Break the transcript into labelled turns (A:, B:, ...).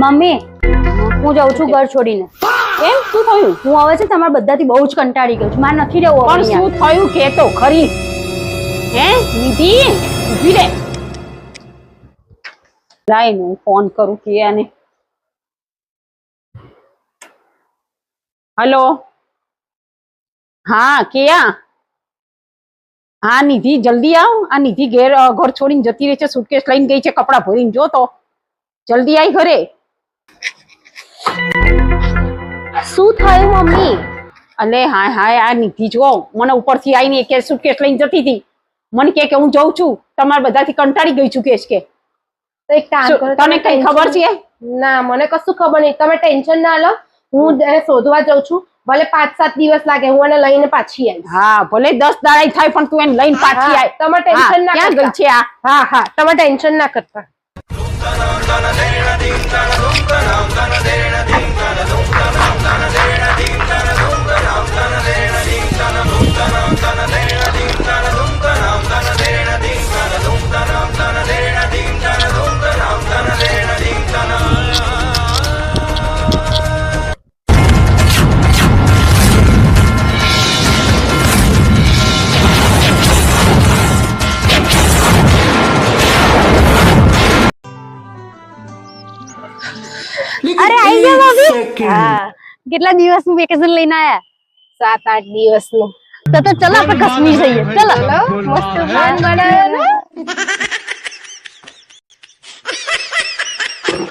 A: Mummy હું જાઉં છું ઘર છોડીને.
B: એમ શું થયું?
A: હું હવે છે તમારા બધાથી બહુ જ કંટાળી ગઈ છું. મારે નથી રહેવું
B: પણ
A: હવે
B: શું થયું કે તો ખરી. હે નિધિ ઊભી રે. લાય હું ફોન કરું કે આને. હેલો હા કેયા. હા નિધિ જલ્દી આવ. આ નિધિ ઘર છોડીને જતી રહી છે. સુટકેસ લઈને ગઈ છે. કપડાં ભરીને જો તો જલ્દી આય ઘરે.
A: શું થયું મમ્મી?
B: અલે હા હા આ નિધિ જો મને ઉપરથી આવીને કે સુટકેસ લઈને જતી હતી. મને કે હું જઉં છું. તમારા બધાથી કંટાળી ગઈ છું કે
C: તો એક કામ કરો,
B: તને કઈ ખબર છે?
C: ના મને કશું ખબર નહીં. તમે ટેન્શન ના લો. હું એને શોધવા જાઉં છું. ભલે 5-7 દિવસ લાગે, હું એને લઈને પાછી આવીશ.
B: હા ભલે 10 દાડા થાય પણ તું એને લઈને પાછી આય.
C: તમે ટેન્શન ના
B: ક્યાં
C: કરતા.
B: ગઈ છે આ?
C: હા હા તમે ટેન્શન ના કરતા.
A: અરે આઈ ગયા મમ્મી. હા કેટલા દિવસનું વેકેશન લઈને આયા?
C: 7-8 દિવસનું.
A: તો ચલો આપણે કાશ્મીર જઈએ. ચલો
C: મસ્ત પ્લાન બનાવ્યો ને.